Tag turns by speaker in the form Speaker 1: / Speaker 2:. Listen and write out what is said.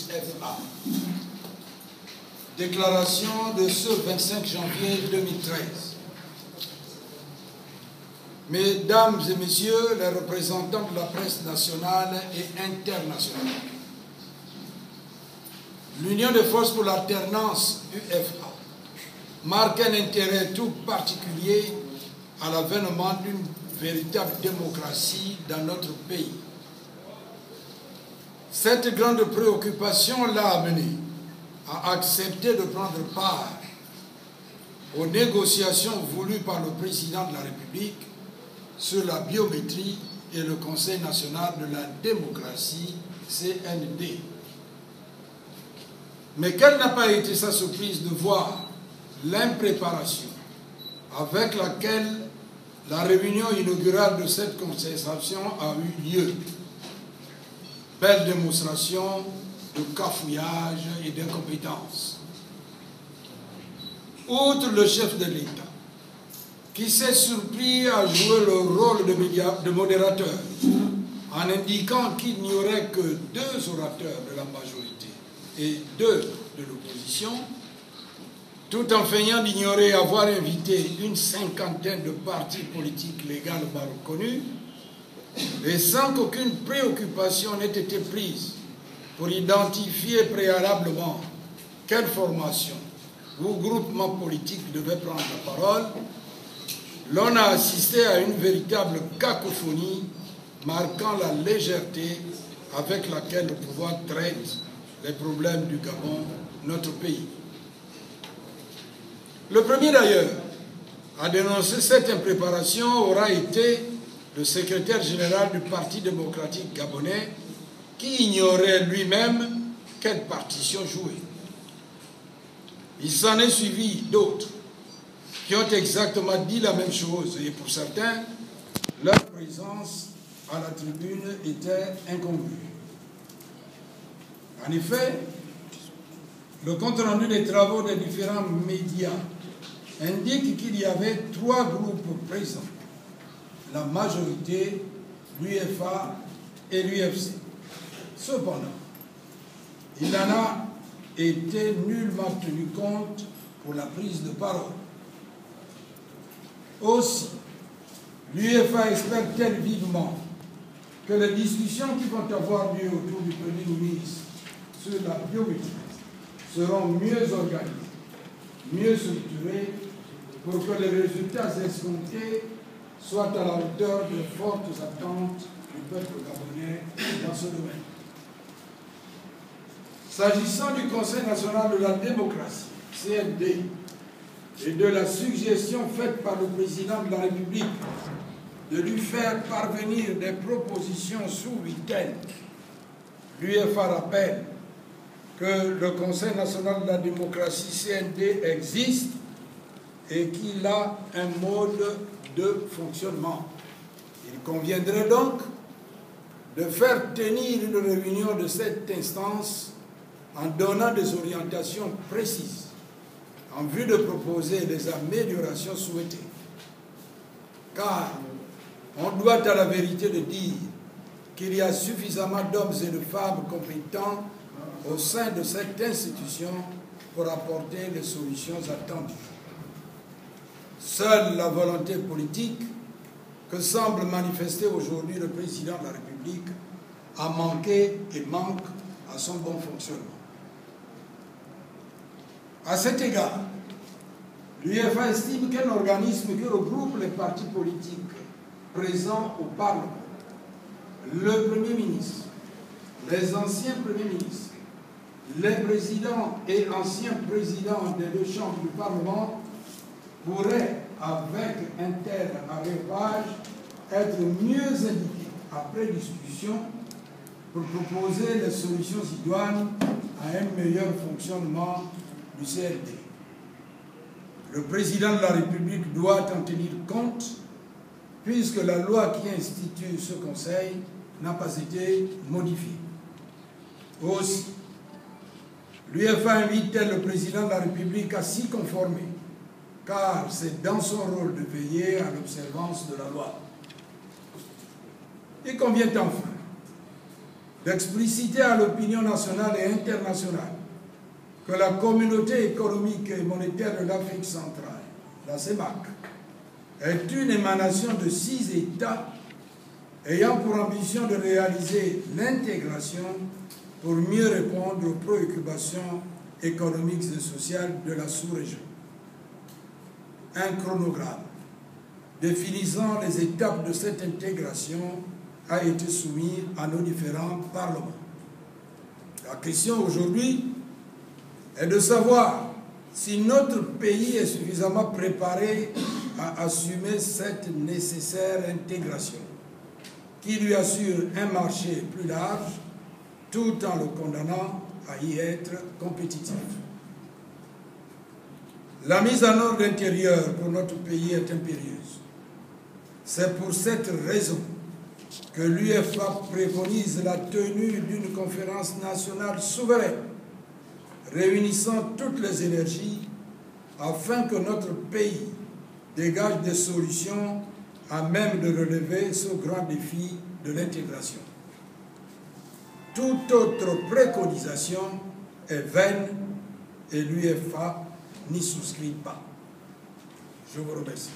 Speaker 1: UFA. Déclaration de ce 25 janvier 2013. Mesdames et messieurs les représentants de la presse nationale et internationale, l'Union des forces pour l'alternance UFA marque un intérêt tout particulier à l'avènement d'une véritable démocratie dans notre pays. Cette grande préoccupation l'a amené à accepter de prendre part aux négociations voulues par le président de la République sur la biométrie et le Conseil national de la démocratie, CND. Mais quelle n'a pas été sa surprise de voir l'impréparation avec laquelle la réunion inaugurale de cette concertation a eu lieu. Belle démonstration de cafouillage et d'incompétence. Outre le chef de l'État, qui s'est surpris à jouer le rôle de modérateur, en indiquant qu'il n'y aurait que 2 orateurs de la majorité et 2 de l'opposition, tout en feignant d'ignorer avoir invité une cinquantaine de partis politiques légalement reconnus, et sans qu'aucune préoccupation n'ait été prise pour identifier préalablement quelle formation ou groupement politique devait prendre la parole, l'on a assisté à une véritable cacophonie marquant la légèreté avec laquelle le pouvoir traite les problèmes du Gabon, notre pays. Le premier d'ailleurs à dénoncer cette impréparation aura été le secrétaire général du Parti démocratique gabonais, qui ignorait lui-même quelle partition jouer. Il s'en est suivi d'autres qui ont exactement dit la même chose, et pour certains, leur présence à la tribune était incongrue. En effet, le compte-rendu des travaux des différents médias indique qu'il y avait 3 groupes présents: la majorité, l'UFA et l'UFC. Cependant, il n'en a été nullement tenu compte pour la prise de parole. Aussi, l'UFA espère-t-elle vivement que les discussions qui vont avoir lieu autour du Premier ministre sur la biométrie seront mieux organisées, mieux structurées, pour que les résultats escomptés soient à la hauteur des fortes attentes du peuple gabonais dans ce domaine. S'agissant du Conseil national de la démocratie, CND, et de la suggestion faite par le président de la République de lui faire parvenir des propositions sous week-end, l'UFA rappelle que le Conseil national de la démocratie, CND, existe et qu'il a un mode de fonctionnement. Il conviendrait donc de faire tenir une réunion de cette instance en donnant des orientations précises en vue de proposer les améliorations souhaitées. Car on doit à la vérité de dire qu'il y a suffisamment d'hommes et de femmes compétents au sein de cette institution pour apporter les solutions attendues. Seule la volonté politique que semble manifester aujourd'hui le président de la République a manqué et manque à son bon fonctionnement. À cet égard, l'UFA estime qu'un organisme qui regroupe les partis politiques présents au Parlement, le Premier ministre, les anciens Premiers ministres, les présidents et anciens présidents des 2 chambres du Parlement pourrait, avec un tel arrêtage, être mieux indiqué après discussion pour proposer les solutions idoines à un meilleur fonctionnement du CND. Le président de la République doit en tenir compte, puisque la loi qui institue ce conseil n'a pas été modifiée. Aussi, l'UFA invite le président de la République à s'y conformer, car c'est dans son rôle de veiller à l'observance de la loi. Il convient enfin d'expliciter à l'opinion nationale et internationale que la Communauté économique et monétaire de l'Afrique centrale, la CEMAC, est une émanation de 6 États ayant pour ambition de réaliser l'intégration pour mieux répondre aux préoccupations économiques et sociales de la sous-région. Un chronogramme définissant les étapes de cette intégration a été soumis à nos différents parlements. La question aujourd'hui est de savoir si notre pays est suffisamment préparé à assumer cette nécessaire intégration, qui lui assure un marché plus large, tout en le condamnant à y être compétitif. La mise en ordre intérieure pour notre pays est impérieuse. C'est pour cette raison que l'UEFA préconise la tenue d'une conférence nationale souveraine, réunissant toutes les énergies afin que notre pays dégage des solutions à même de relever ce grand défi de l'intégration. Toute autre préconisation est vaine et l'UEFA n'y souscrit pas. Je vous remercie.